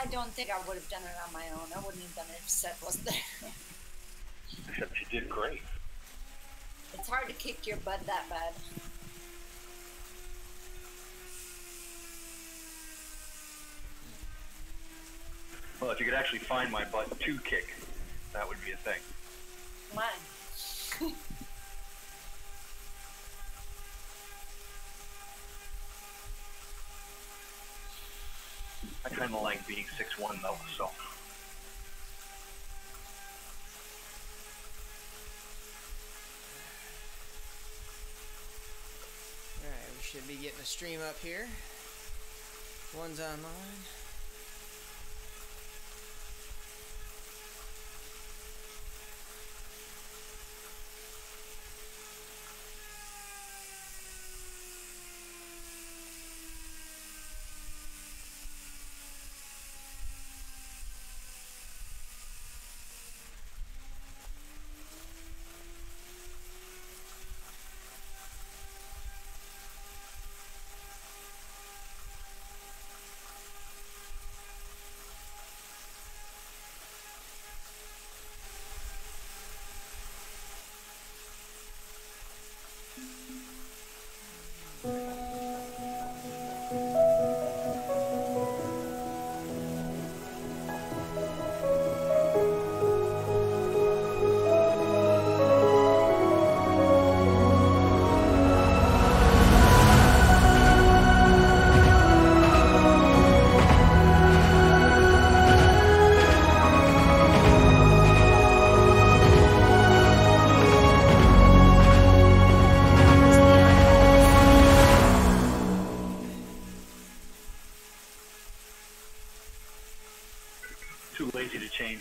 I don't think I would have done it on my own. I wouldn't have done it if Seth wasn't there. Except you did great. It's hard to kick your butt that bad. Well, if you could actually find my butt to kick, that would be a thing. Come on. I kind of like being 6'1" though, so. Alright, we should be getting a stream up here. One's online.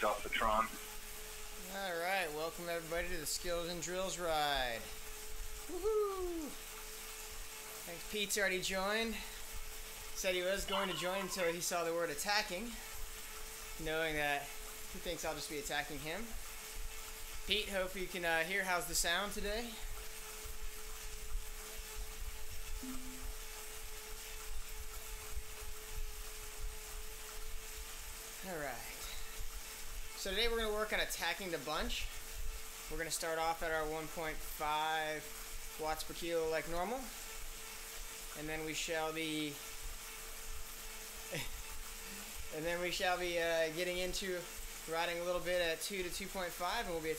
Off the Tron. Alright, welcome everybody to the Skills and Drills ride. Woohoo! Thanks, Pete's already joined. Said he was going to join until he saw the word attacking, knowing that he thinks I'll just be attacking him. Pete, hope you can hear. How's the sound today? Alright. So today we're going to work on attacking the bunch. We're going to start off at our 1.5 watts per kilo like normal. And then we shall be getting into riding a little bit at 2 to 2.5, and we'll be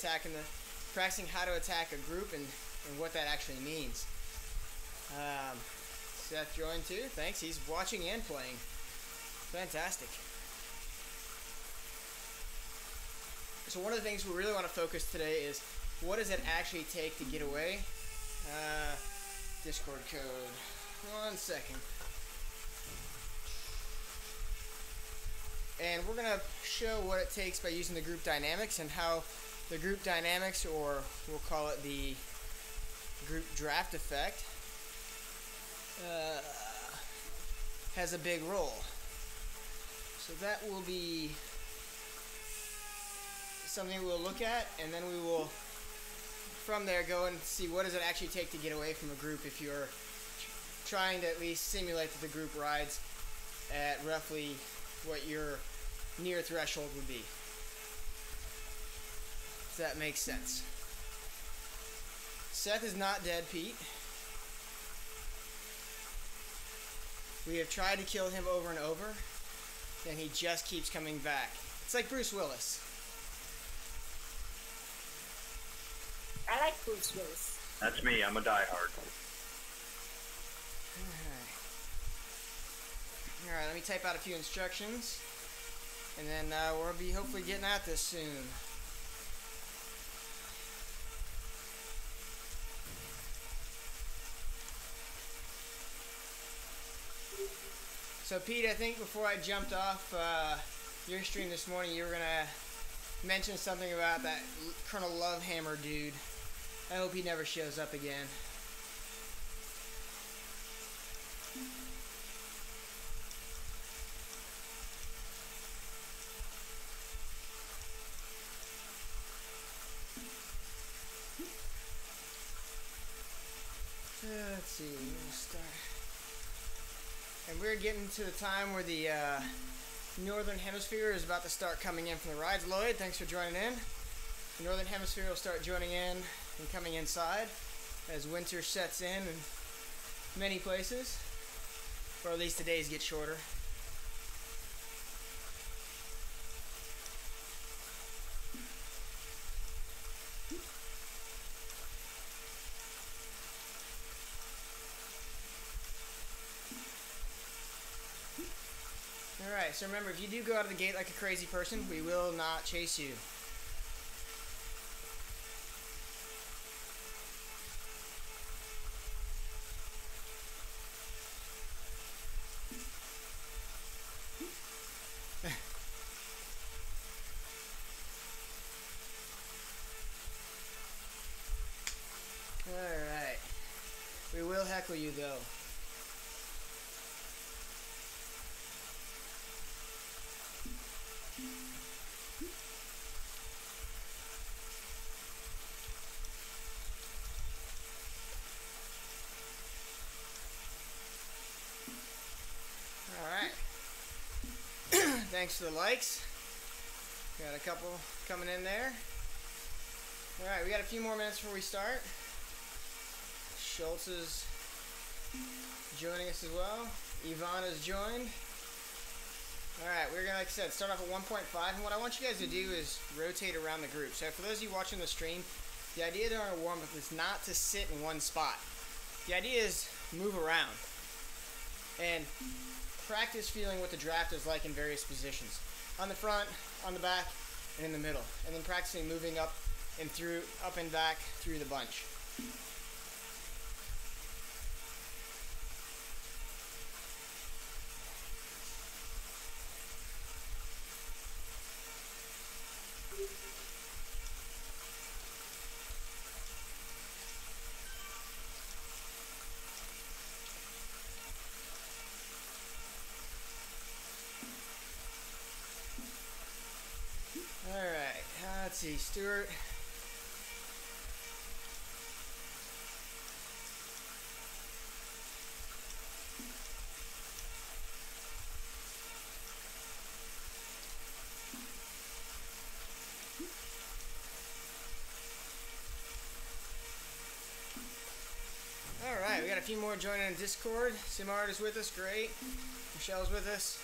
practicing how to attack a group and what that actually means. Seth joined too. Thanks. He's watching and playing. Fantastic. So one of the things we really want to focus today is what does it actually take to get away? Discord code. 1 second. And we're going to show what it takes by using the group dynamics and how the group dynamics, or we'll call it the group draft effect, has a big role. So that will be something we'll look at, and then we will from there go and see what does it actually take to get away from a group if you're trying to at least simulate that the group rides at roughly what your near threshold would be. If that makes sense. Seth is not dead, Pete. We have tried to kill him over and over, and he just keeps coming back. It's like Bruce Willis. I like Bruce Willis. That's me. I'm a diehard. Alright, let me type out a few instructions, and then we'll be hopefully getting at this soon. So Pete, I think before I jumped off your stream this morning, you were going to mention something about that Colonel Lovehammer dude. I hope he never shows up again. Let's see, we'll start. And we're getting to the time where the Northern Hemisphere is about to start coming in from the rides. Lloyd, thanks for joining in. The Northern Hemisphere will start joining in and coming inside as winter sets in many places, or at least the days get shorter. Alright, so remember, if you do go out of the gate like a crazy person, we will not chase you. Alright. We will heckle you though. Alright. Thanks for the likes. Got a couple coming in there. Alright, we got a few more minutes before we start. Schultz is joining us as well. Ivana's joined. Alright, we're going to, like I said, start off at 1.5. And what I want you guys to do is rotate around the group. So for those of you watching the stream, the idea during a warm-up is not to sit in one spot. The idea is move around and practice feeling what the draft is like in various positions. On the front, on the back, and in the middle. And then practicing moving up and through, up and back through the bunch. Alright, let's see, Stuart. Alright, we got a few more joining in Discord. Simard is with us, great. Michelle's with us.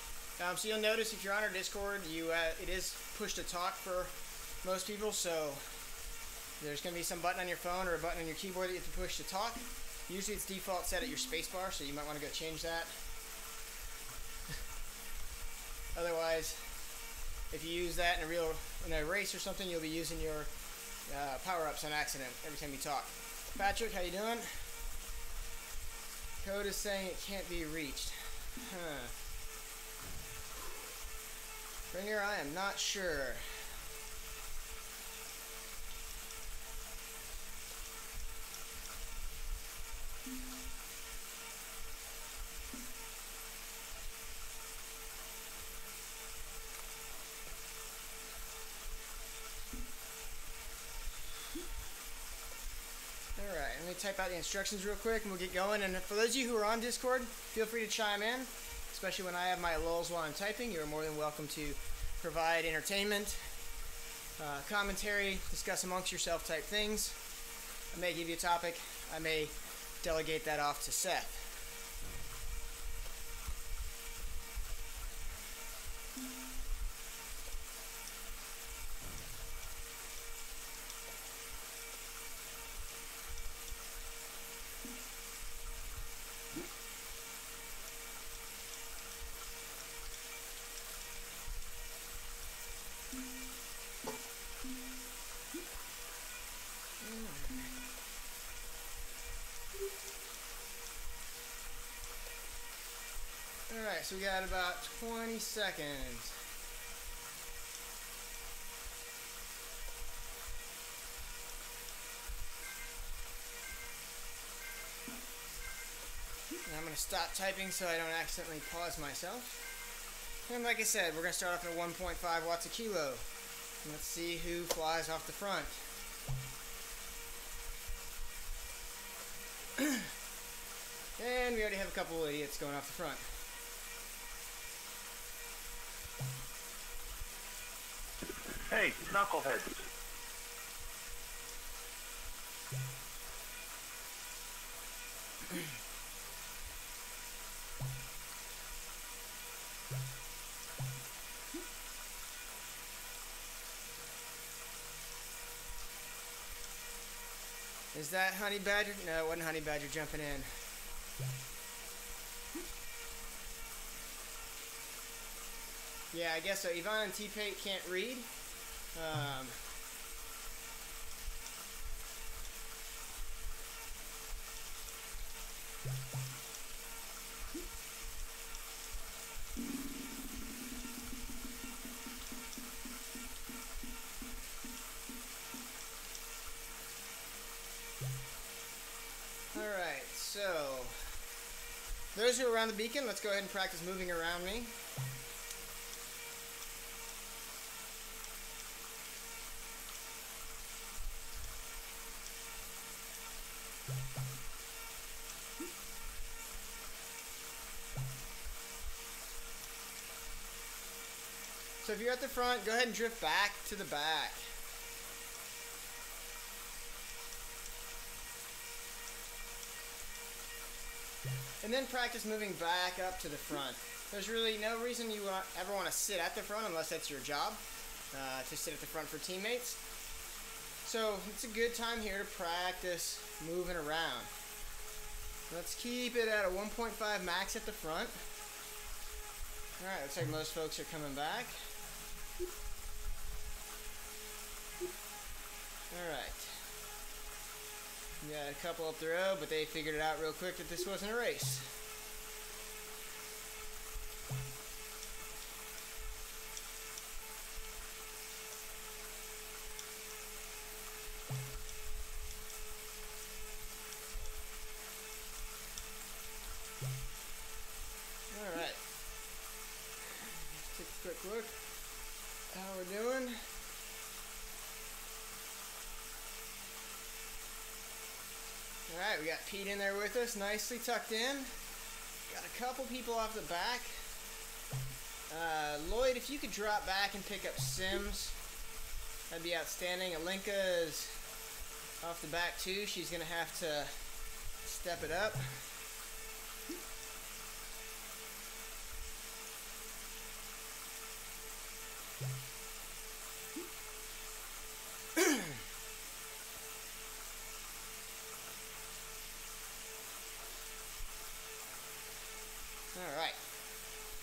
So you'll notice if you're on our Discord, it is push to talk for most people, so there's going to be some button on your phone or a button on your keyboard that you have to push to talk. Usually it's default set at your spacebar, so you might want to go change that. Otherwise, if you use that in a race or something, you'll be using your power-ups on accident every time you talk. Patrick, how you doing? Code is saying it can't be reached. Huh. Bringer, I am not sure. Alright, let me type out the instructions real quick and we'll get going. And for those of you who are on Discord, feel free to chime in. Especially when I have my lulls while I'm typing, you're more than welcome to provide entertainment, commentary, discuss amongst yourself type things. I may give you a topic. I may delegate that off to Seth. Alright, so we got about 20 seconds. And I'm going to stop typing so I don't accidentally pause myself. And like I said, we're going to start off at 1.5 watts a kilo. And let's see who flies off the front. And we already have a couple of idiots going off the front. Hey, knuckleheads. Is that Honey Badger? No, it wasn't Honey Badger jumping in. Yeah, I guess so. Yvonne and T-Pate can't read. Alright, so those who are around the beacon, let's go ahead and practice moving around me. So if you're at the front, go ahead and drift back to the back. And then practice moving back up to the front. There's really no reason you ever want to sit at the front unless that's your job, to sit at the front for teammates. So it's a good time here to practice moving around. Let's keep it at a 1.5 max at the front. Alright, looks like most folks are coming back. Alright. We got a couple up the road, but they figured it out real quick that this wasn't a race. Alright. Take a quick look how we're doing. Alright, we got Pete in there with us, nicely tucked in. Got a couple people off the back. Lloyd, if you could drop back and pick up Sims, that'd be outstanding. Alinka is off the back too. She's going to have to step it up. Alright,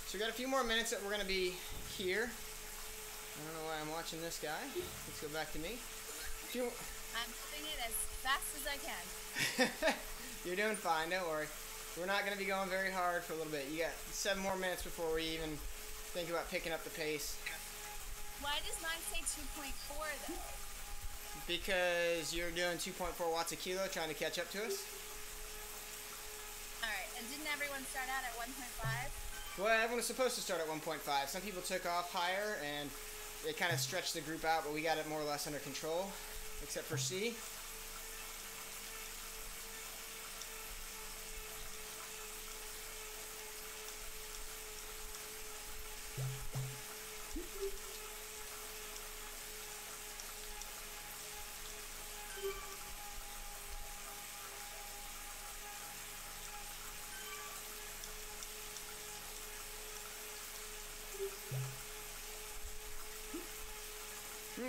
so we got a few more minutes that we're going to be here. I don't know why I'm watching this guy. Let's go back to me. I'm doing it as fast as I can. You're doing fine, don't worry. We're not going to be going very hard for a little bit. You got 7 more minutes before we even think about picking up the pace. Why does mine say 2.4 though? Because you're doing 2.4 watts a kilo trying to catch up to us. Alright, and didn't everyone start out at 1.5? Well, everyone was supposed to start at 1.5. Some people took off higher and it kind of stretched the group out, but we got it more or less under control, except for C.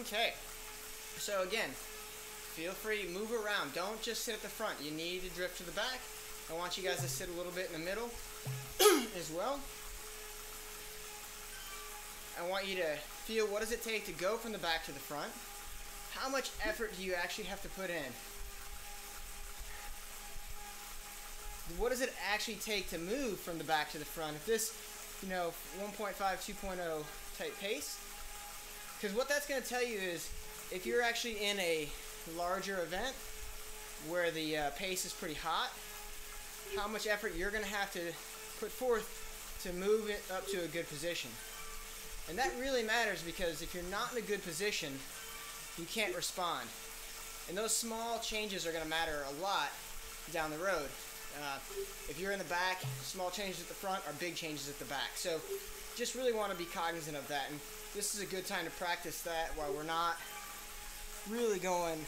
Okay, so again, feel free to move around. Don't just sit at the front. You need to drift to the back. I want you guys to sit a little bit in the middle as well. I want you to feel, what does it take to go from the back to the front? How much effort do you actually have to put in? What does it actually take to move from the back to the front? If this, 1.5, 2.0 type pace, because what that's going to tell you is if you're actually in a larger event where the pace is pretty hot, how much effort you're going to have to put forth to move it up to a good position. And that really matters, because if you're not in a good position, you can't respond. And those small changes are going to matter a lot down the road. If you're in the back, small changes at the front are big changes at the back. So just really want to be cognizant of that, and this is a good time to practice that while we're not really going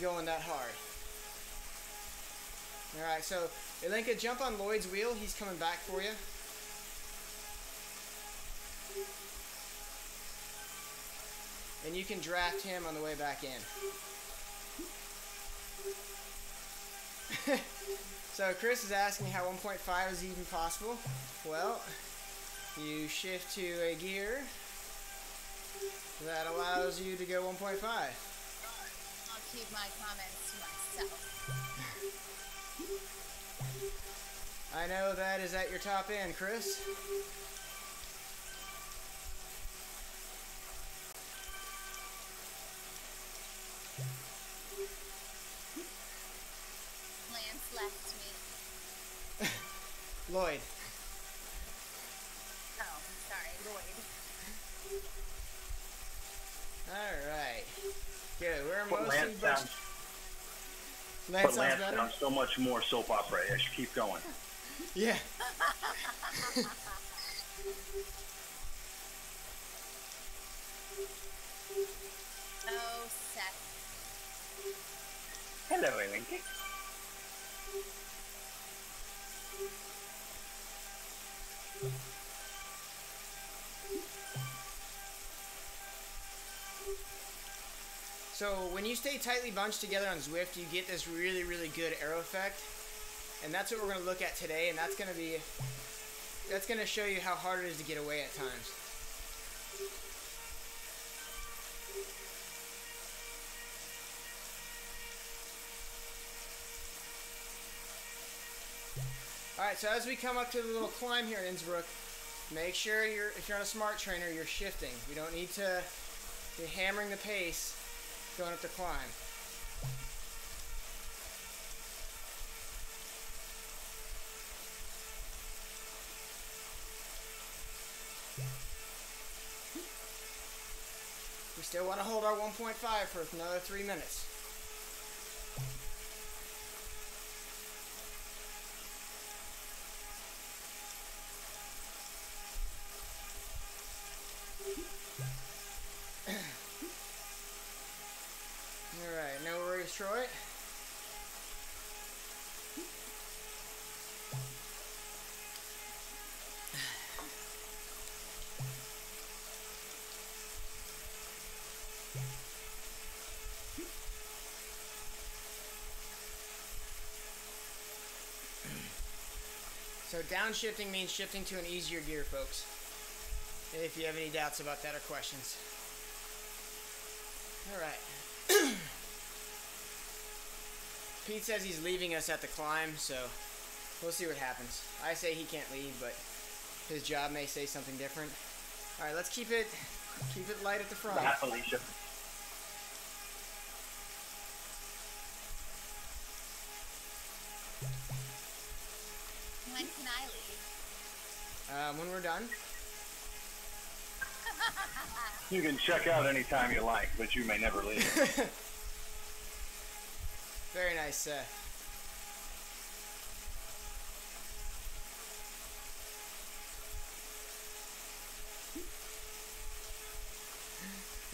that hard. Alright, so Elenka, jump on Lloyd's wheel. He's coming back for you. And you can draft him on the way back in. So Chris is asking how 1.5 is even possible. Well, you shift to a gear that allows you to go 1.5. I'll keep my comments to myself. I know that is at your top end, Chris. Lance left me. Lloyd. Oh, sorry, Lloyd. Alright. Good. We're But mostly Lance sounds, Lance sounds better? sounds so much more soap opera. I should keep going. Yeah. Oh, Seth. Hello, Elenka. So when you stay tightly bunched together on Zwift, you get this really, really good arrow effect. And that's what we're going to look at today, and that's going to show you how hard it is to get away at times. Alright, so as we come up to the little climb here in Innsbruck, make sure if you're on a smart trainer, you're shifting. You don't need to be hammering the pace going up the climb. We still want to hold our 1.5 for another 3 minutes. Alright, no worries, Troy. So downshifting means shifting to an easier gear, folks. If you have any doubts about that or questions. Alright. Pete says he's leaving us at the climb, so we'll see what happens. I say he can't leave, but his job may say something different. Alright, let's keep it light at the front. Bye, Felicia. When can I leave? When we're done. You can check out anytime you like, but you may never leave. Very nice, Seth.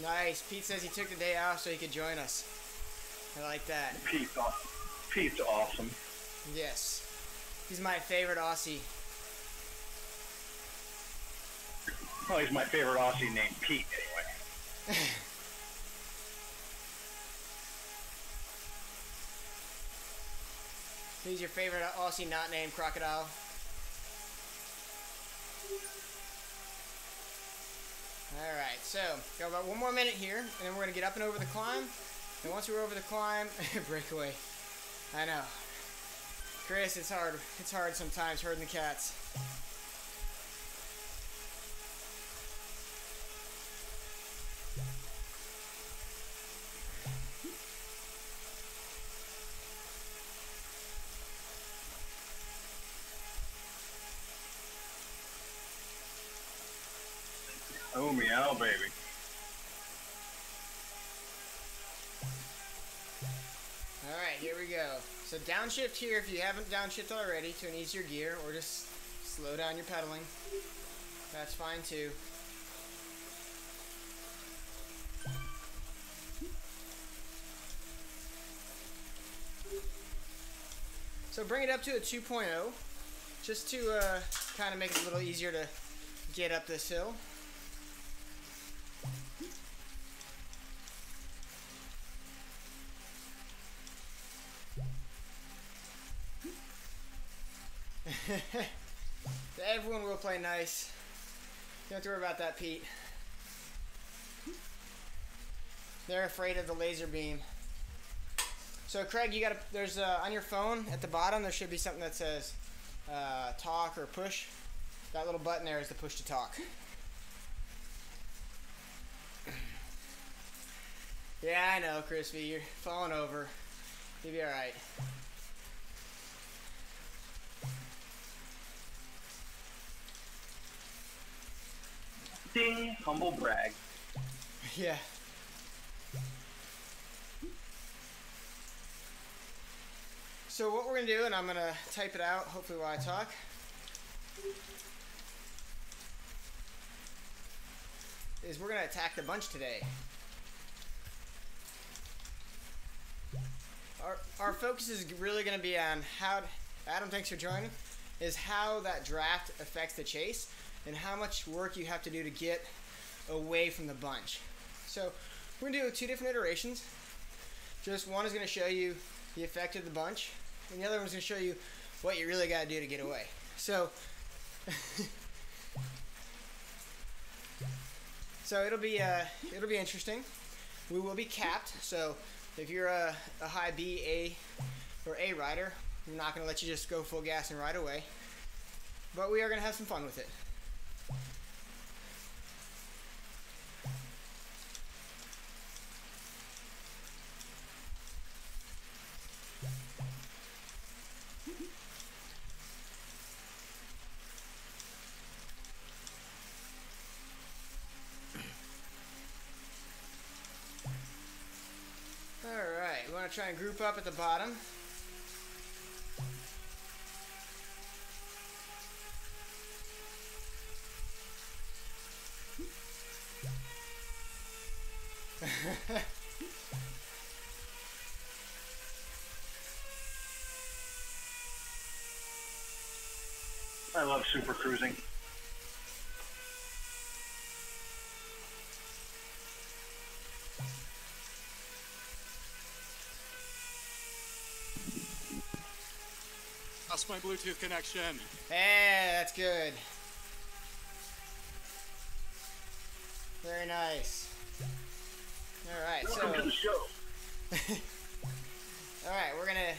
Nice. Pete says he took the day off so he could join us. I like that. Pete's awesome. Yes. He's my favorite Aussie. Well, he's my favorite Aussie named Pete, anyway. Who's your favorite Aussie not named Crocodile? Alright, so, got about 1 more minute here, and then we're going to get up and over the climb. And once we're over the climb, breakaway. I know. Chris, it's hard. It's hard sometimes herding the cats. Oh, meow, baby. Alright, here we go. So downshift here if you haven't downshifted already to an easier gear, or just slow down your pedaling. That's fine too. So bring it up to a 2.0, just to kind of make it a little easier to get up this hill. Everyone will play nice. You don't have to worry about that, Pete. They're afraid of the laser beam. So Craig, you gotta, there's on your phone at the bottom there should be something that says talk or push. That little button there is the push to talk. Yeah, I know, Crispy, you're falling over. You'll be alright. Ding, humble brag. Yeah. So what we're going to do, and I'm going to type it out, hopefully while I talk, is we're going to attack the bunch today. Our focus is really going to be on how, Adam, thanks for joining, is how that draft affects the chase and how much work you have to do to get away from the bunch. So we're going to do 2 different iterations. Just one is going to show you the effect of the bunch, and the other one's going to show you what you really got to do to get away. So, it'll be interesting. We will be capped. So if you're a high B, A, or A rider, we're not going to let you just go full gas and ride away. But we are going to have some fun with it. Alright, we want to try and group up at the bottom. I love super cruising. Lost my Bluetooth connection. Hey, that's good. Very nice. Alright, so Welcome to the show. alright, we're gonna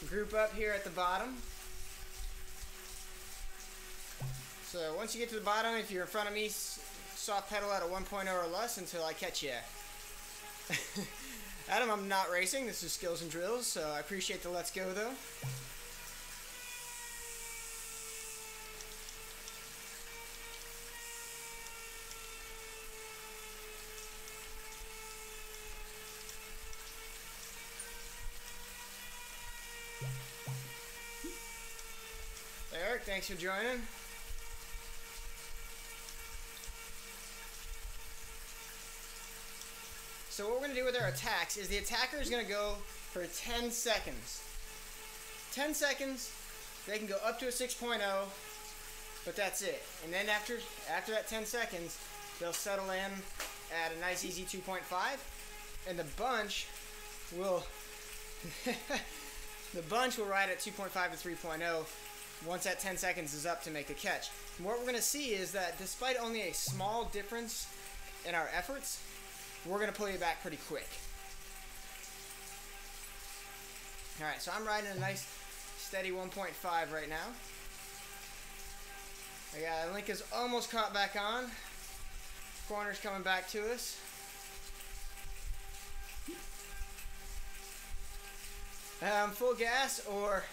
group up here at the bottom. So once you get to the bottom, if you're in front of me, soft pedal at a 1.0 or less until I catch you. Adam, I'm not racing. This is Skills and Drills, so I appreciate the let's go though. Eric, thanks for joining. So what we're going to do with our attacks is the attacker is going to go for 10 seconds. 10 seconds, they can go up to a 6.0, but that's it. And then after that 10 seconds, they'll settle in at a nice easy 2.5, and the bunch will ride at 2.5 to 3.0 once that 10 seconds is up to make a catch. And what we're going to see is that despite only a small difference in our efforts, we're going to pull you back pretty quick. Alright, so I'm riding a nice steady 1.5 right now. Link is almost caught back on. Corner's coming back to us. Full gas, or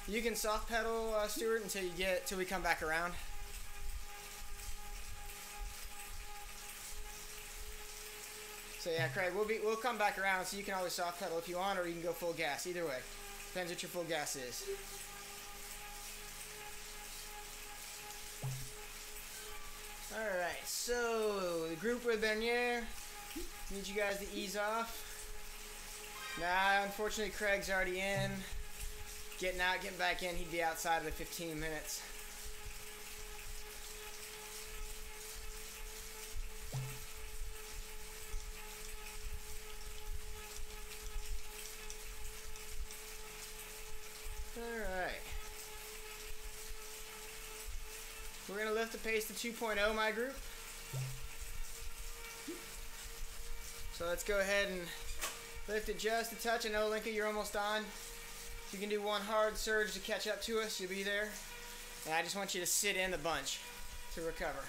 you can soft pedal, Stuart, until we come back around. So yeah, Craig, we'll come back around, so you can always soft pedal if you want, or you can go full gas. Either way, depends what your full gas is. so the group with Bernier, need you guys to ease off. Nah, unfortunately Craig's already in. Getting out, getting back in, he'd be outside of the 15 minutes. Alright. We're going to lift the pace to 2.0, my group. So let's go ahead and lift it just a touch. I know, Linka, you're almost on. If you can do one hard surge to catch up to us, you'll be there. And I just want you to sit in the bunch to recover.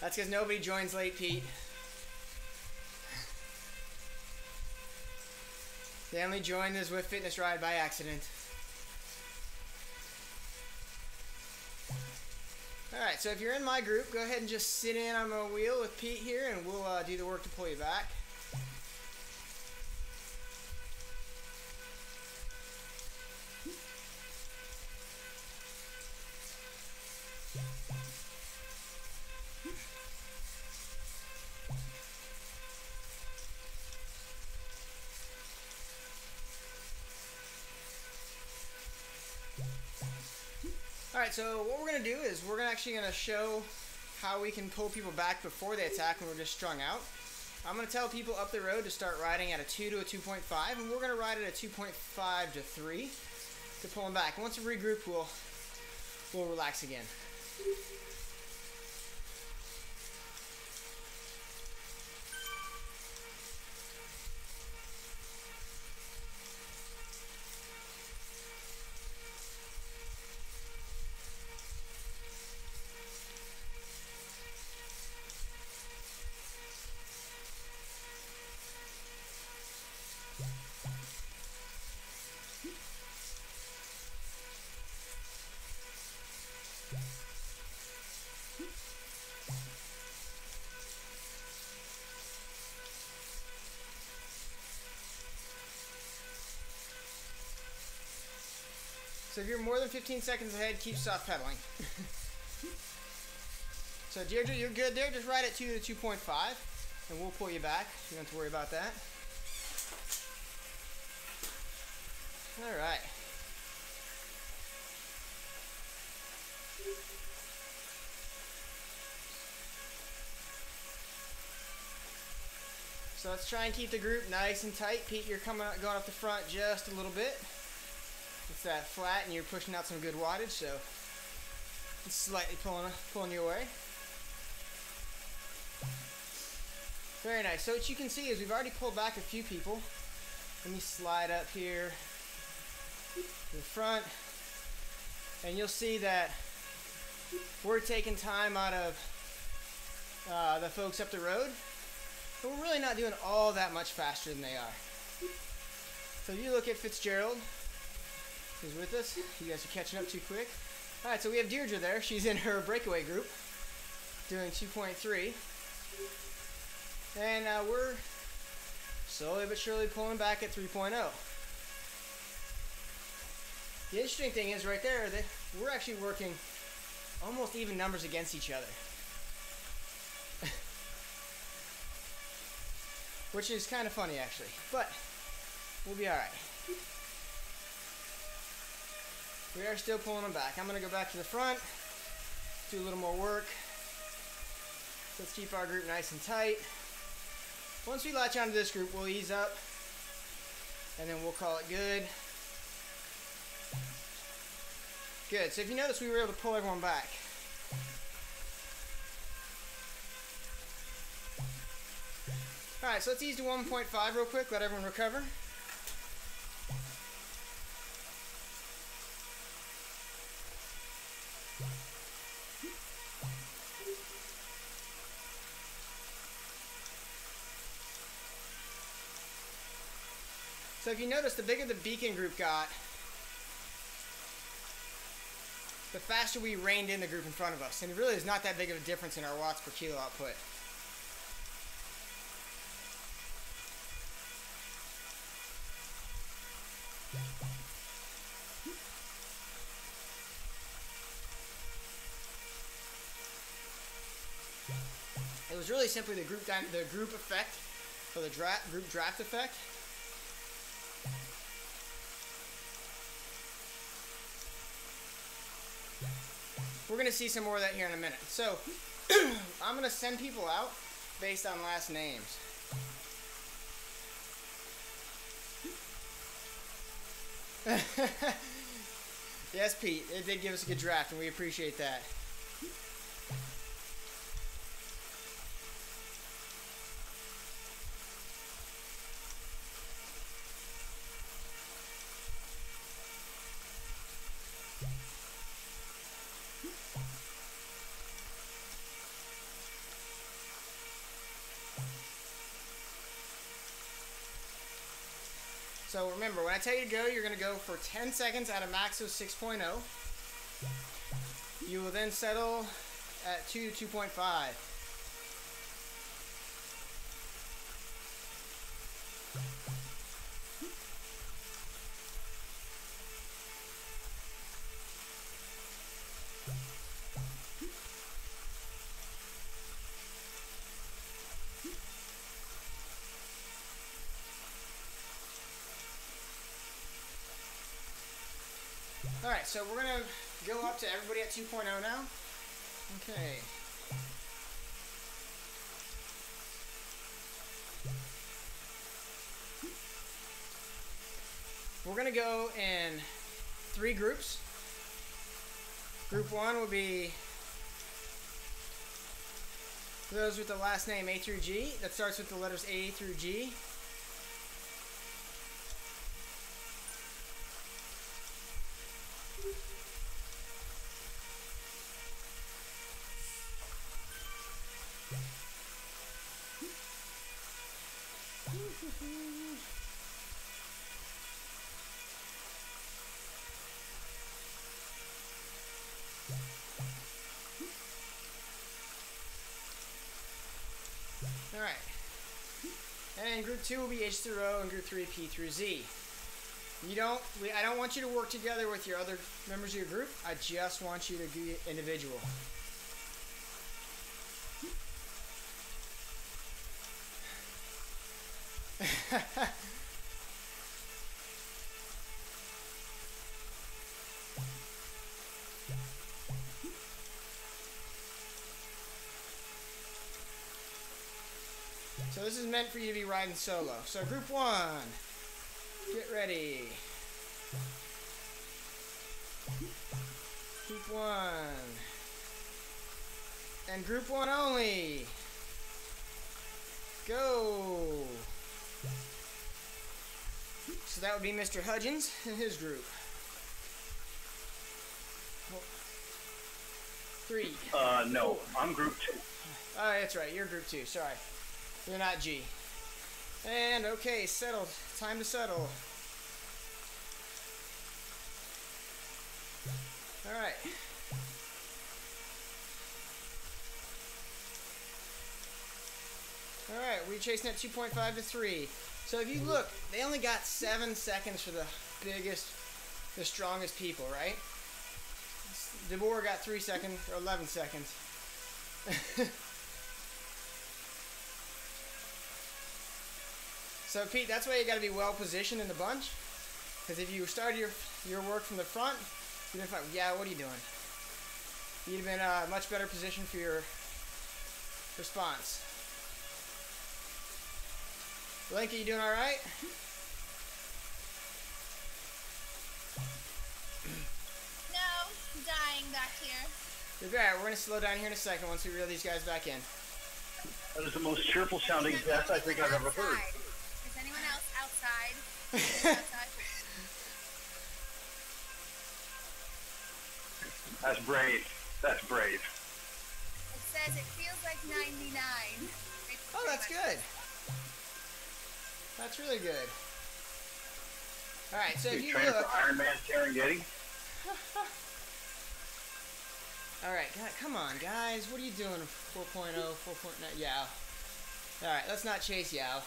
That's because nobody joins late, Pete. They only joined the Zwift fitness ride by accident. Alright, so if you're in my group, go ahead and just sit in on my wheel with Pete here, and we'll do the work to pull you back. Alright, so what we're going to do is we're actually going to show how we can pull people back before they attack when we're just strung out. I'm going to tell people up the road to start riding at a 2 to a 2.5, and we're going to ride at a 2.5 to 3 to pull them back. And once we regroup, we'll relax again. So if you're more than 15 seconds ahead, keep soft pedaling. So Deirdre, you're good there. Just ride at 2 to 2.5, and we'll pull you back. You don't have to worry about that. All right. So let's try and keep the group nice and tight. Pete, you're going up the front just a little bit. It's that flat, and you're pushing out some good wattage, so it's slightly pulling you away. Very nice. So what you can see is we've already pulled back a few people. Let me slide up here to the front, and you'll see that we're taking time out of the folks up the road, but we're really not doing all that much faster than they are. So if you look at Fitzgerald, who's with us, you guys are catching up too quick. Alright, so we have Deirdre there. She's in her breakaway group, doing 2.3. And we're slowly but surely pulling back at 3.0. The interesting thing is right there that we're actually working almost even numbers against each other. Which is kind of funny actually, but we'll be alright. We are still pulling them back. I'm going to go back to the front, do a little more work. Let's keep our group nice and tight. Once we latch onto this group, we'll ease up, and then we'll call it good. Good. So if you notice, we were able to pull everyone back. Alright, so let's ease to 1.5 real quick, let everyone recover. So if you notice, the bigger the beacon group got, the faster we reined in the group in front of us. And it really is not that big of a difference in our watts per kilo output. It was really simply the group effect, or the group draft effect. We're going to see some more of that here in a minute. So, I'm going to send people out based on last names. Yes, Pete, it did give us a good draft, and we appreciate that. So remember, when I tell you to go, you're going to go for 10 seconds at a max of 6.0. You will then settle at 2 to 2.5. Alright, so we're going to go up to everybody at 2.0 now. Okay. We're going to go in 3 groups. Group 1 will be those with the last name A through G. That starts with the letters A through G. Alright. And group 2 will be H through O, and group 3 P through Z. I don't want you to work together with your other members of your group. I just want you to be individual. So this is meant for you to be riding solo. So group 1, get ready. Group 1. And group 1 only. Go. So that would be Mr. Hudgens and his group. 3. No, I'm group 2. Oh, that's right. You're group 2. Sorry. You're not G. And okay, settle. Time to settle. Alright. Alright, we're chasing at 2.5 to 3. So if you look, they only got 7 seconds for the biggest, the strongest people, right? DeBoer got 3 seconds, or 11 seconds. So Pete, that's why you got to be well positioned in the bunch. Because if you started your work from the front, you'd have been fine. Yeah, what are you doing? You'd have been in a much better position for your response. Link, are you doing all right? No, I'm dying back here. You're good. We're going to slow down here in a second once we reel these guys back in. That is the most cheerful sounding death I think I've ever heard. Is anyone else outside? That's brave. That's brave. It says it feels like 99. Oh, that's good. That's really good. All right, so if you training look, for Iron Man Serengeti. all right, come on, guys. What are you doing? 4.0, 4.9, Yao. All right, let's not chase Yao.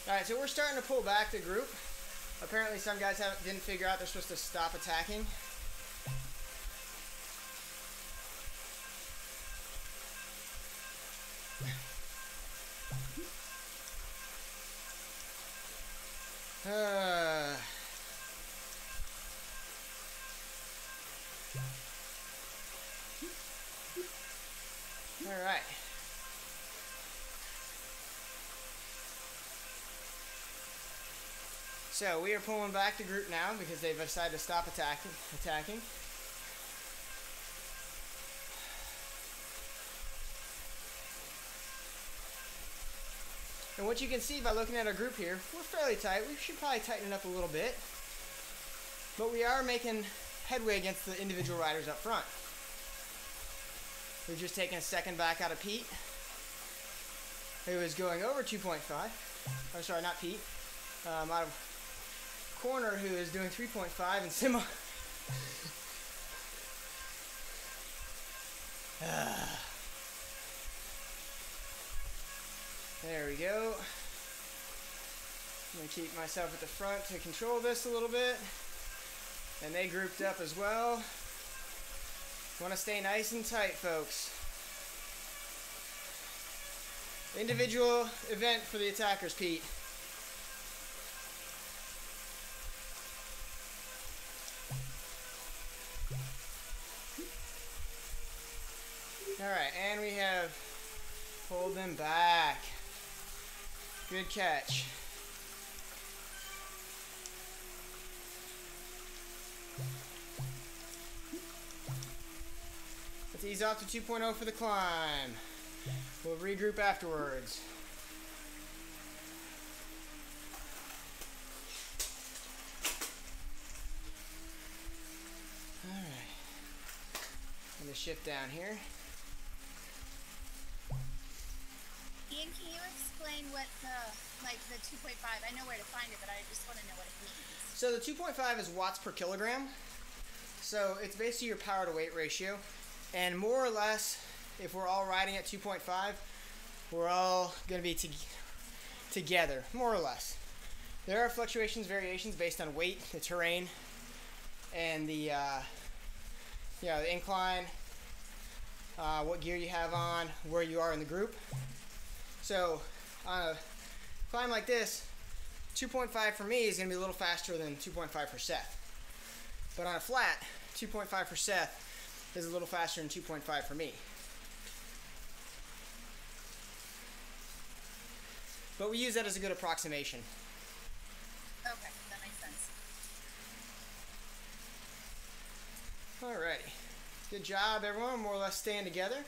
Alright, so we're starting to pull back the group. Apparently some guys didn't figure out they're supposed to stop attacking. Alright. So we are pulling back the group now because they've decided to stop attacking. And what you can see by looking at our group here, we're fairly tight. We should probably tighten it up a little bit. But we are making headway against the individual riders up front. We've just taken a second back out of Pete, who was going over 2.5. Oh, sorry, not Pete. Out of Corner, who is doing 3.5, and Simo. There we go. I'm going to keep myself at the front to control this a little bit. And they grouped up as well. Want to stay nice and tight, folks. Individual event for the attackers, Pete. Alright, and we have pulled them back. Good catch. Let's ease off to 2.0 for the climb. We'll regroup afterwards. Alright. I'm going to shift down here. Ian, can you explain what the 2.5, I know where to find it, but I just want to know what it means. So the 2.5 is watts per kilogram. So it's basically your power to weight ratio. And more or less, if we're all riding at 2.5, we're all going to be together, more or less. There are fluctuations, variations based on weight, the terrain, and the incline, what gear you have on, where you are in the group. So on a climb like this, 2.5 for me is going to be a little faster than 2.5 for Seth. But on a flat, 2.5 for Seth is a little faster than 2.5 for me. But we use that as a good approximation. Okay, that makes sense. Alrighty. Good job, everyone. More or less staying together.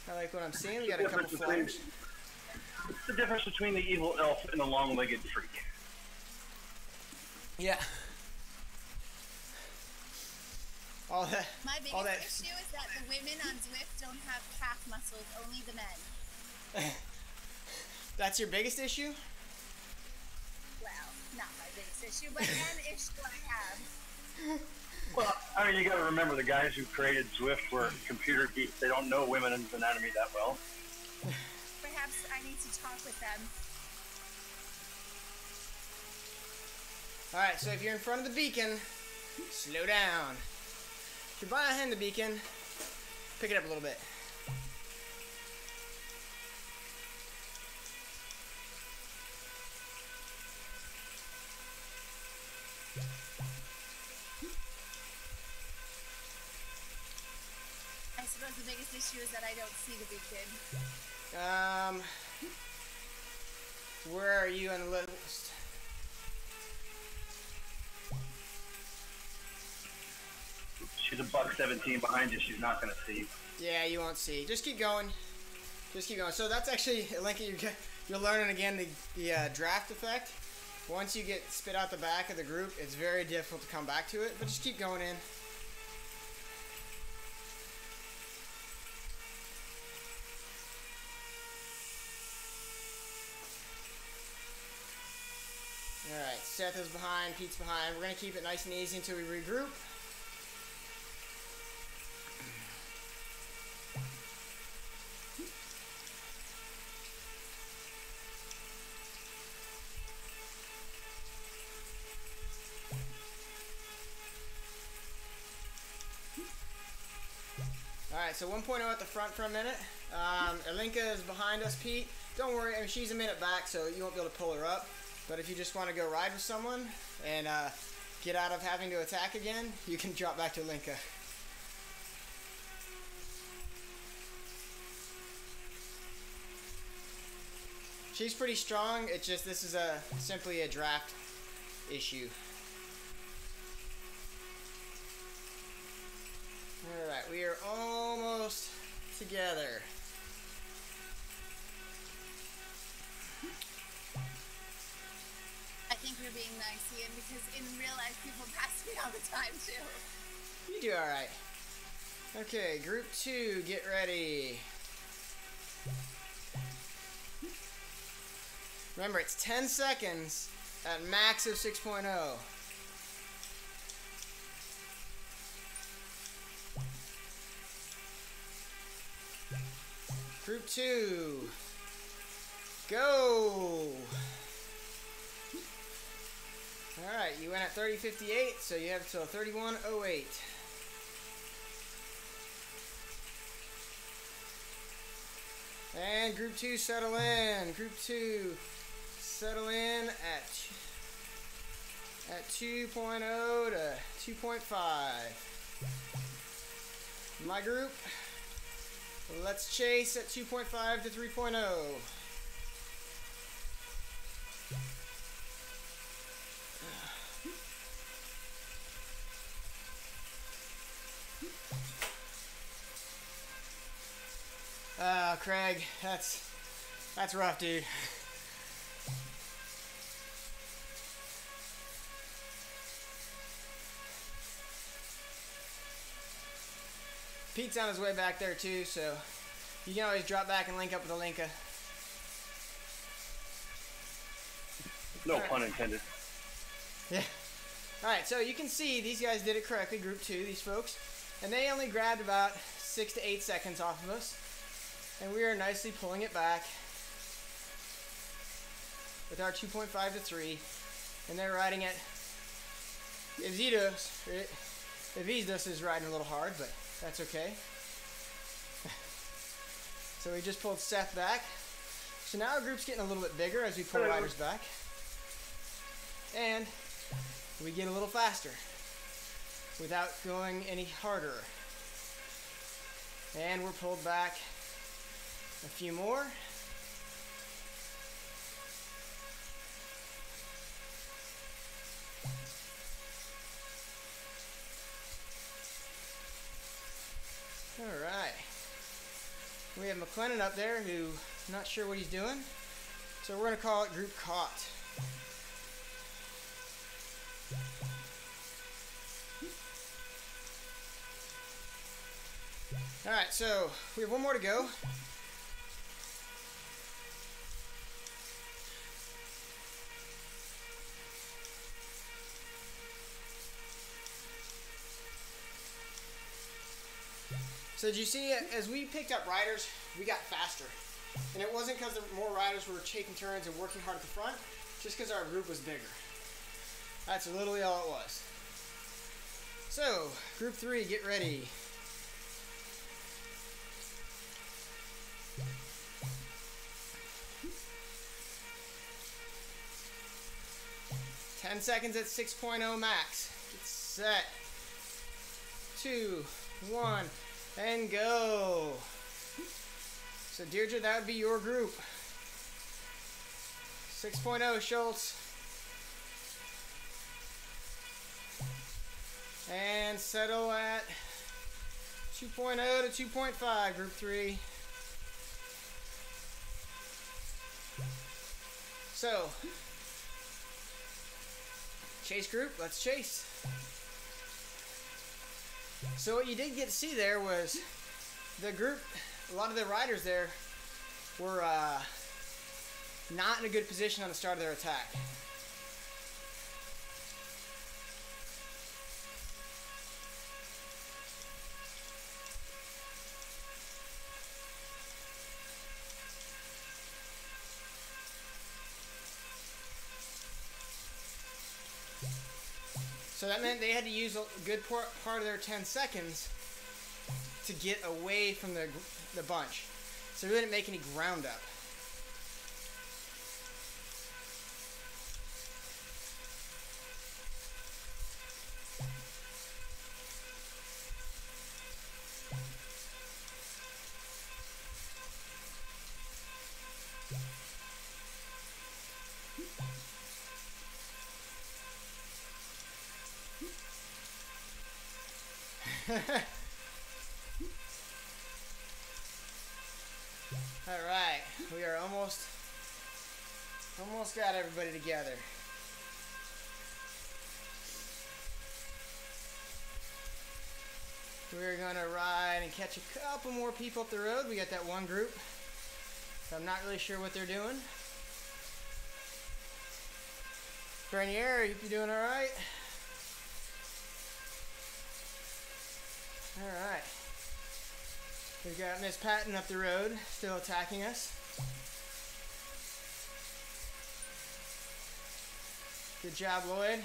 I like what I'm seeing. We got a couple flares. What's the difference between the evil elf and the long-legged freak? Yeah. All that. My biggest issue is that the women on Zwift don't have calf muscles, only the men. That's your biggest issue? Well, not my biggest issue, but an issue I have. Well, I mean, you got to remember the guys who created Zwift were computer geeks. They don't know women's anatomy that well. Perhaps I need to talk with them. Alright, so if you're in front of the beacon, slow down. If you're behind the beacon, pick it up a little bit. I suppose the biggest issue is that I don't see the beacon. Where are you on the list? She's a $1.17 behind you. She's not going to see. Yeah, you won't see. Just keep going. Just keep going. So that's actually, Lincoln, you're learning again the draft effect. Once you get spit out the back of the group, it's very difficult to come back to it, but just keep going in. Alright, Seth is behind, Pete's behind. We're going to keep it nice and easy until we regroup. Alright, so 1.0 at the front for a minute. Alinka is behind us, Pete. Don't worry, I mean, she's a minute back, so you won't be able to pull her up. But if you just want to go ride with someone and get out of having to attack again, you can drop back to Alinka. She's pretty strong, it's just this is simply a draft issue. Alright, we are almost together. I think you're being nice, Ian, because in real life people pass me all the time too. You do alright. Okay, group 2, get ready. Remember, it's 10 seconds at max of 6.0. Group 2, go! Alright, you went at 30:58, so you have till 31:08. And group 2, settle in. Group 2, settle in at 2.0 to 2.5. My group, let's chase at 2.5 to 3.0. Craig, that's rough, dude. Pete's on his way back there too, so you can always drop back and link up with Alinka. No pun intended. Yeah. Alright, so you can see these guys did it correctly, group 2, these folks. And they only grabbed about 6 to 8 seconds off of us. And we are nicely pulling it back with our 2.5 to 3. And they're riding it. Evizdos is riding a little hard, but that's okay. So we just pulled Seth back. So now our group's getting a little bit bigger as we pull riders back. And we get a little faster without going any harder. And we're pulled back a few more. Alright. We have McLennan up there who not sure what he's doing. So we're going to call it group caught. Alright, so we have one more to go. So did you see, as we picked up riders, we got faster. And it wasn't because more riders were taking turns and working hard at the front, just because our group was bigger. That's literally all it was. So, group 3, get ready. Ten seconds at 6.0 max. Get set. 2, 1, and go. So Deirdre, that would be your group. 6.0 Schultz. And settle at 2.0 to 2.5, group 3. So, chase group, let's chase. So what you did get to see there was the group, a lot of the riders there were not in a good position on the start of their attack. So that meant they had to use a good part of their 10 seconds to get away from the bunch. So we didn't make any ground up. All right, we are almost got everybody together. We're gonna ride and catch a couple more people up the road. We got that one group. So I'm not really sure what they're doing. Bernier, you doing all right? All right. We've got Miss Patton up the road, still attacking us. Good job, Lloyd.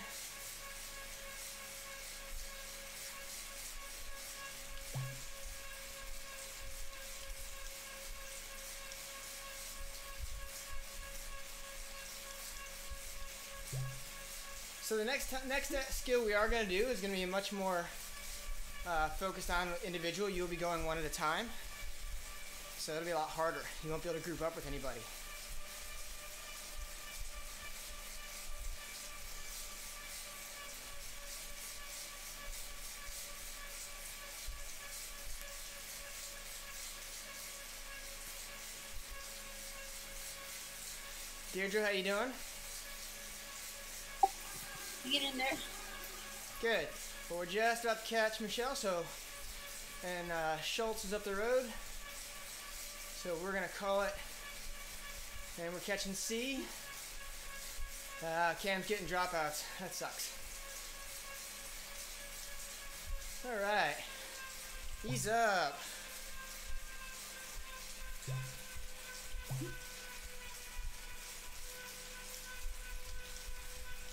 So the next skill we are going to do is going to be much more focused on individual. You'll be going one at a time. So it'll be a lot harder. You won't be able to group up with anybody. Deirdre, how you doing? Get in there. Good. Well, we're just about to catch Michelle, and Schultz is up the road. So we're gonna call it, and we're catching C. Cam's getting dropouts. That sucks. All right, he's up.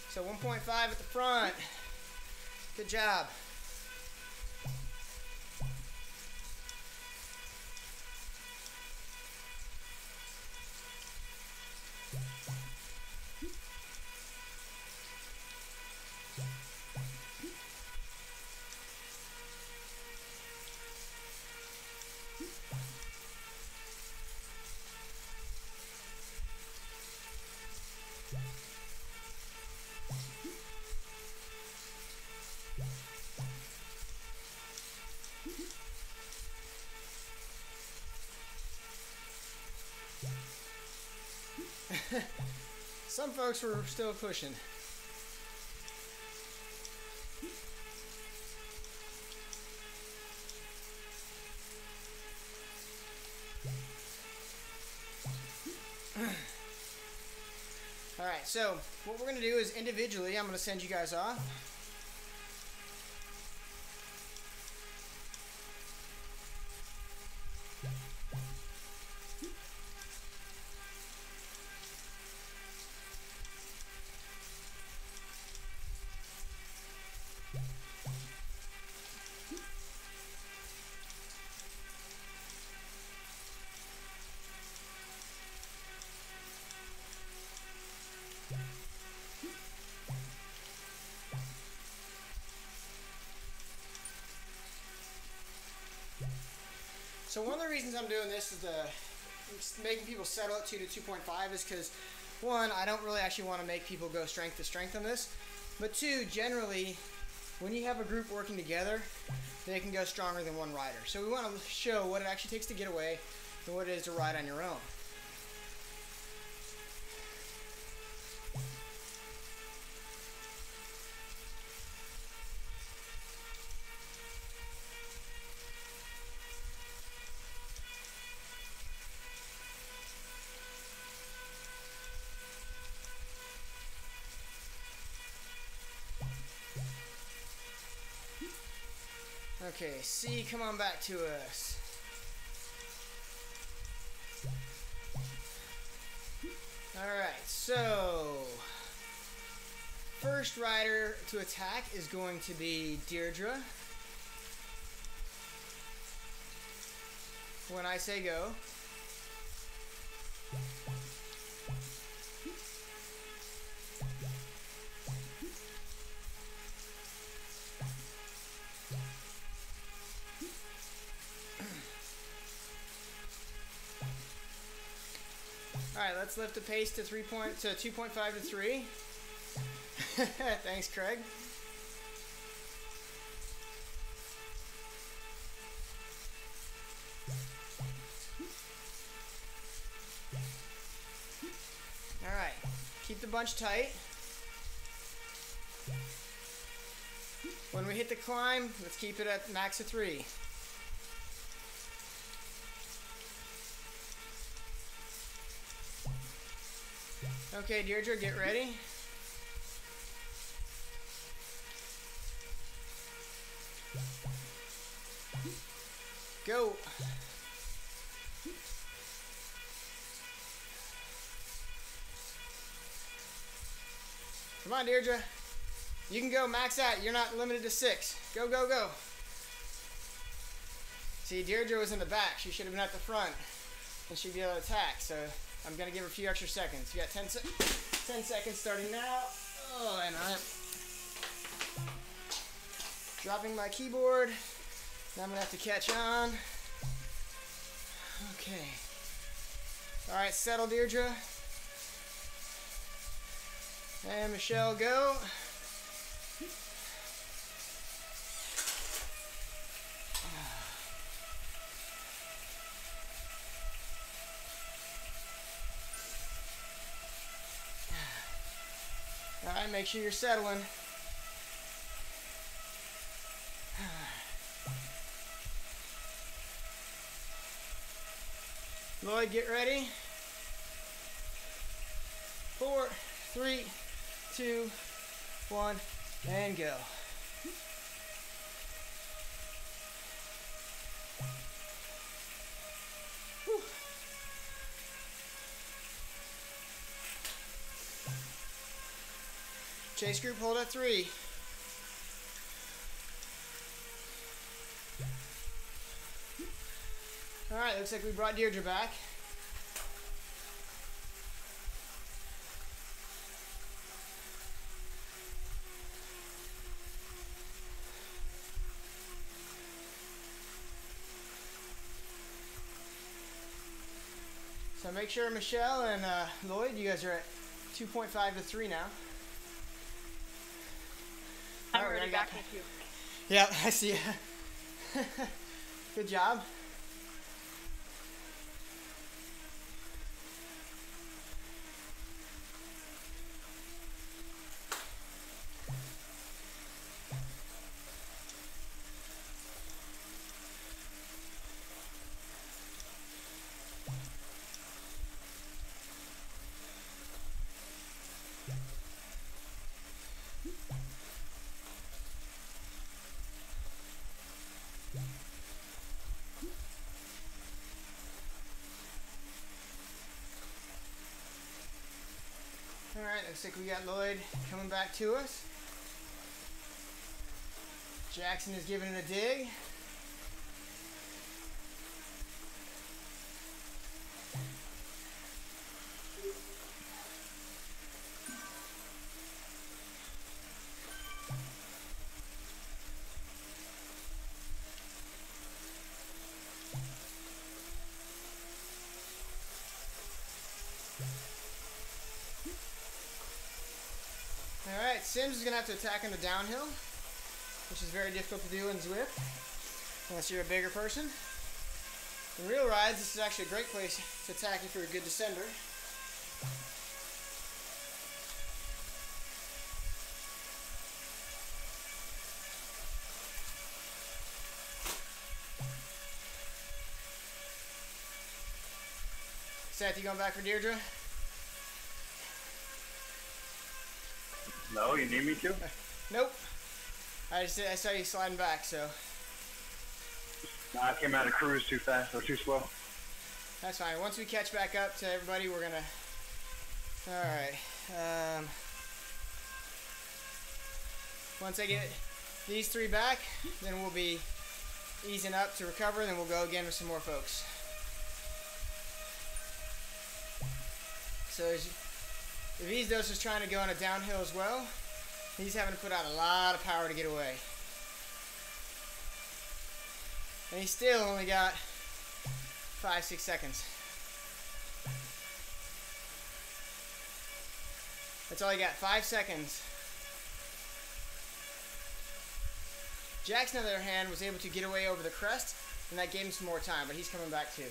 So 1.5 at the front. Good job. Some folks were still pushing. All right, so what we're going to do is individually, I'm going to send you guys off. So one of the reasons I'm doing this is making people settle at 2 to 2.5 is because, one, I don't really actually want to make people go strength to strength on this. But two, generally, when you have a group working together, they can go stronger than one rider. So we want to show what it actually takes to get away and what it is to ride on your own. Okay, C, come on back to us. Alright, so first rider to attack is going to be Deirdre. when I say go. All right, let's lift the pace to 2.5 to 3. Thanks, Craig. All right, keep the bunch tight. When we hit the climb, let's keep it at max of 3. Okay, Deirdre, get ready. Go. Come on, Deirdre. You can go max out. You're not limited to 6. Go, go, go. See, Deirdre was in the back. She should have been at the front, and she'd be able to attack. So I'm going to give her a few extra seconds. You got 10 seconds starting now. Oh, and I'm dropping my keyboard. Now I'm going to have to catch on. Okay. All right, settle, Deirdre. And Michelle, go. All right, make sure you're settling. Lloyd, get ready. 4, 3, 2, 1, and go. Whew. Chase group, hold at 3. All right, looks like we brought Deirdre back. So make sure Michelle and Lloyd, you guys are at 2.5 to 3 now. I'm already back with you. Yeah, I see you. Good job. Alright, looks like we got Lloyd coming back to us. Jackson is giving it a dig. Alright, Sims is going to have to attack on the downhill, which is very difficult to do in Zwift, unless you're a bigger person. In real rides, this is actually a great place to attack if you're a good descender. Seth, you going back for Deirdre? No, you need me to? Nope. I saw you sliding back, so. No, I came out of cruise too fast or too slow. That's fine. Once we catch back up to everybody, we're gonna. All right. Once I get these 3 back, then we'll be easing up to recover, and then we'll go again with some more folks. So DrillZ is trying to go on a downhill as well. He's having to put out a lot of power to get away. And he still only got 5-6 seconds. That's all he got, 5 seconds. Jackson, on the other hand, was able to get away over the crest, and that gave him some more time, but he's coming back too.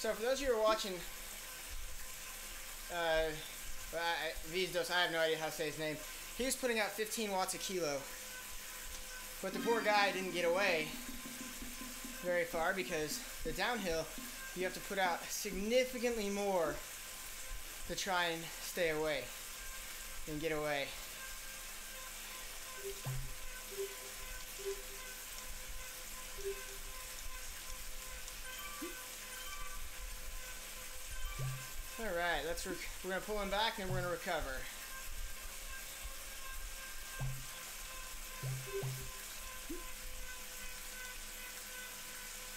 So for those of you who are watching DrillZ, I have no idea how to say his name. He was putting out 15 watts a kilo. But the poor guy didn't get away very far because the downhill, you have to put out significantly more to try and stay away and get away. Alright, we're going to pull him back and we're going to recover.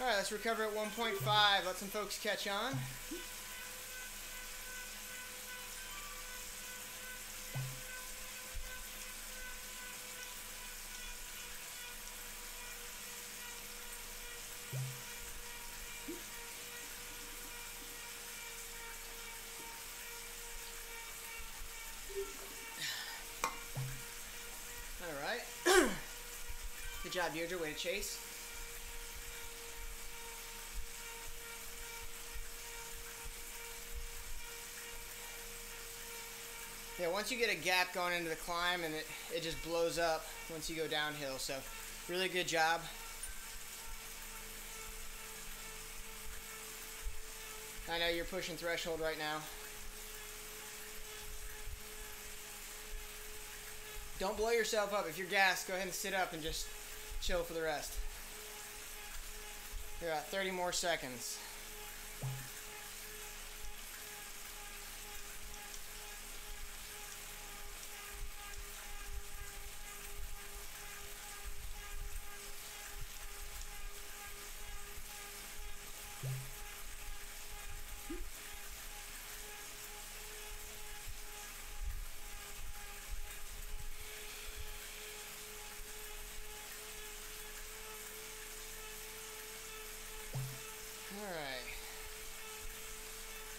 Alright, let's recover at 1.5. Let some folks catch on. Alright. Good job, Deirdre. Way to chase. Yeah, once you get a gap going into the climb, and it just blows up once you go downhill. So, really good job. I know you're pushing threshold right now. Don't blow yourself up. If you're gassed, go ahead and sit up and just chill for the rest. You're at 30 more seconds.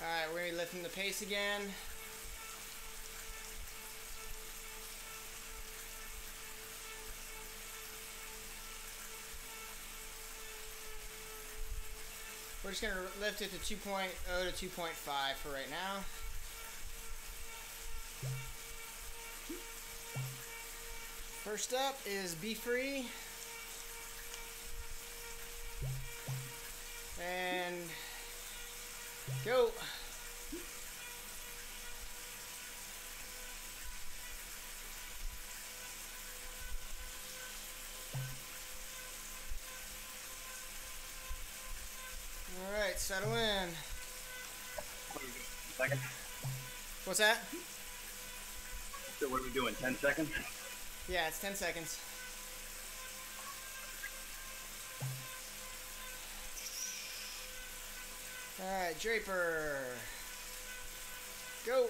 Alright, we're going to be lifting the pace again. We're just going to lift it to 2.0 to 2.5 for right now. First up is Be Free. And go. All right, settle in. Second. What's that? So what are we doing? 10 seconds? Yeah, it's 10 seconds. Alright, Draper. Go.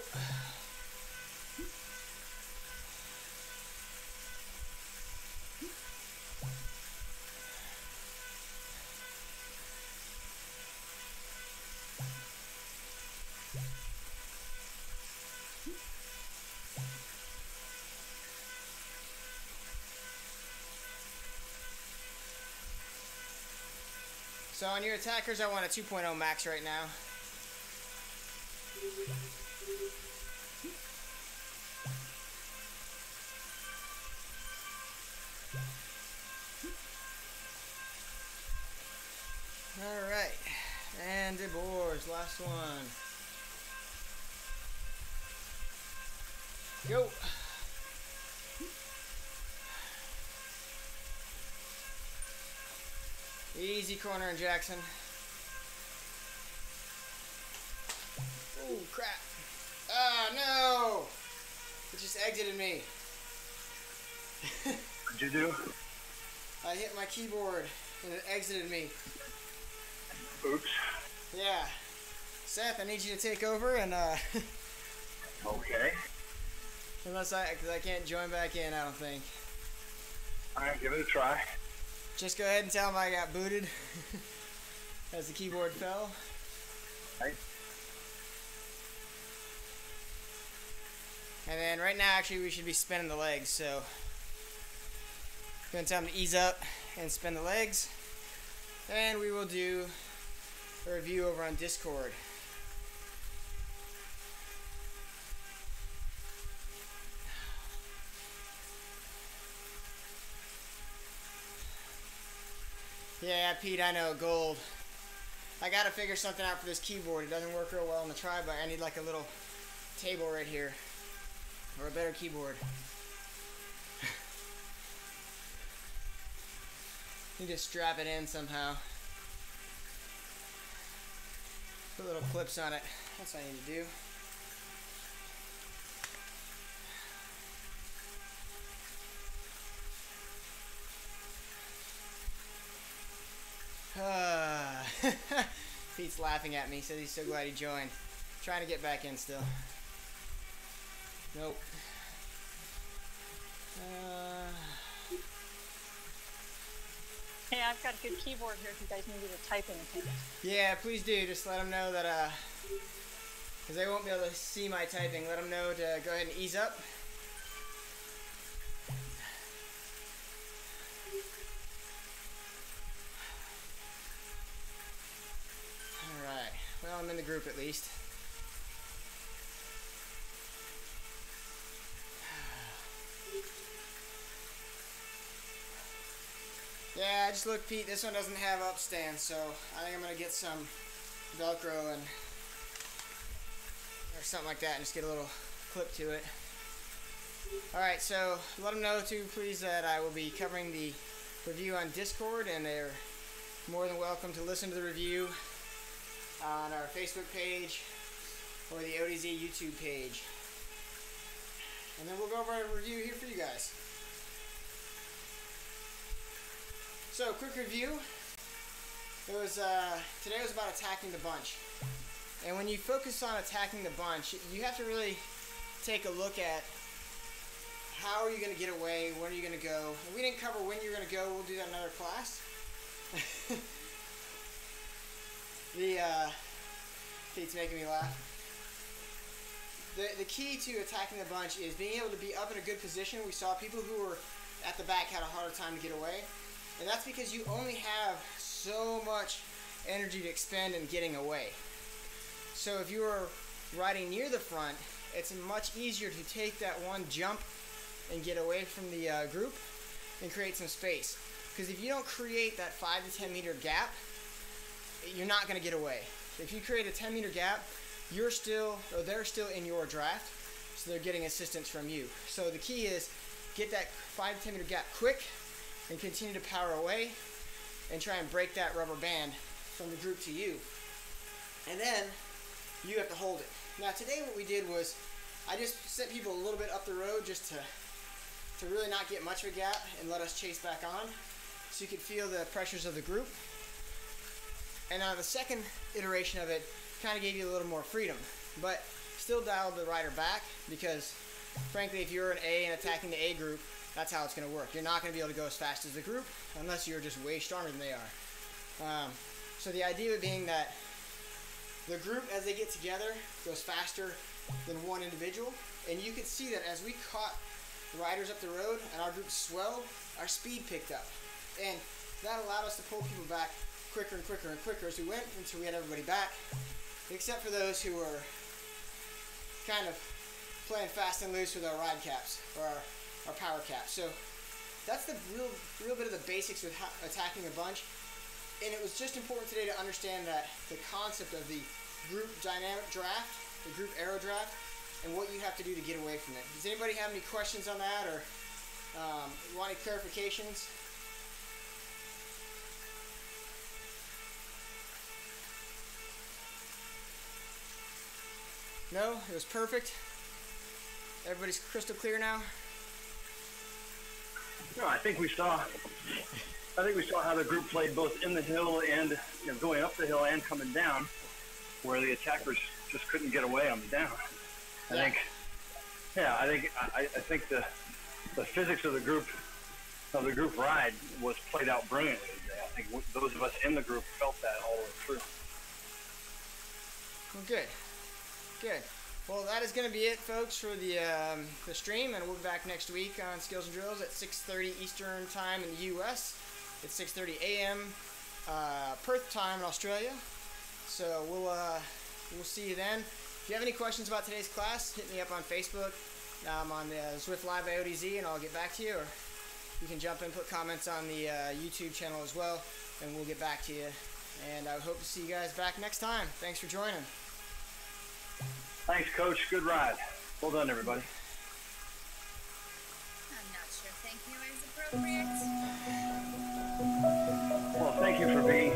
So on your attackers, I want a 2.0 max right now. All right, and DeBoers, last one. Go. Easy corner, Jackson. Oh, crap. Ah, no! It just exited me. What'd you do? I hit my keyboard and it exited me. Oops. Yeah. Seth, I need you to take over and, Okay. because I can't join back in, I don't think. Alright, give it a try. Just go ahead and tell him I got booted as the keyboard fell. Right. And then right now, actually, we should be spinning the legs, so going to tell him to ease up and spin the legs. And we will do a review over on Discord. Yeah, Pete, I know, gold. I gotta figure something out for this keyboard. It doesn't work real well on the tri, but I need like a little table right here. Or a better keyboard. Need to strap it in somehow. Put little clips on it. That's what I need to do. Pete's laughing at me. He says he's so glad he joined. Trying to get back in still. Nope. Hey, I've got a good keyboard here if you guys need me to type anything. Yeah, please do. Just let them know that, because they won't be able to see my typing. Let them know to go ahead and ease up. Alright. Well, I'm in the group at least. Yeah, I just looked, Pete. This one doesn't have upstand, so I think I'm going to get some Velcro and or something like that and just get a little clip to it. Alright, so let them know too, please, that I will be covering the review on Discord, and they're more than welcome to listen to the review on our Facebook page or the ODZ YouTube page. And then we'll go over a review here for you guys. So, quick review. It was today was about attacking the bunch. And when you focus on attacking the bunch, you have to really take a look at how are you going to get away, when are you going to go. And we didn't cover when you're going to go. We'll do that in another class. Pete's making me laugh. The key to attacking the bunch is being able to be up in a good position. We saw people who were at the back had a harder time to get away. And that's because you only have so much energy to expend in getting away. So if you are riding near the front, it's much easier to take that one jump and get away from the group and create some space. Because if you don't create that 5 to 10 meter gap, you're not going to get away. If you create a 10 meter gap, they're still in your draft, so they're getting assistance from you. So the key is get that 5 to 10 meter gap quick and continue to power away and try and break that rubber band from the group to you. And then you have to hold it. Now today what we did was I just sent people a little bit up the road just to really not get much of a gap and let us chase back on so you could feel the pressures of the group. And now the second iteration of it kind of gave you a little more freedom, but still dialed the rider back because frankly if you're an A and attacking the A group, that's how it's going to work. You're not going to be able to go as fast as the group unless you're just way stronger than they are. So the idea being that the group, as they get together, goes faster than one individual. And you can see that as we caught the riders up the road and our group swelled, our speed picked up. And that allowed us to pull people back quicker and quicker and quicker as we went until we had everybody back, except for those who were kind of playing fast and loose with our ride caps or our power caps. So that's the real bit of the basics with attacking a bunch. And it was just important today to understand that the concept of the group dynamic draft, the group arrow draft, and what you have to do to get away from it. Does anybody have any questions on that or want any clarifications? No, it was perfect. Everybody's crystal clear now. No, I think we saw how the group played both in the hill and going up the hill and coming down, where the attackers just couldn't get away on the down. I think the physics of the group ride was played out brilliantly today. I think those of us in the group felt that all the way through. Well, good. Well, that is going to be it, folks, for the stream, and we'll be back next week on Skills and Drills at 6:30 Eastern Time in the U.S. It's 6:30 a.m. Perth time in Australia. So we'll see you then. If you have any questions about today's class, hit me up on Facebook. I'm on the Zwift Live TeamODZ, and I'll get back to you. Or you can jump in and put comments on the YouTube channel as well, and we'll get back to you. And I hope to see you guys back next time. Thanks for joining. Thanks, Coach. Good ride. Well done, everybody. I'm not sure thank you is appropriate. Well, thank you for being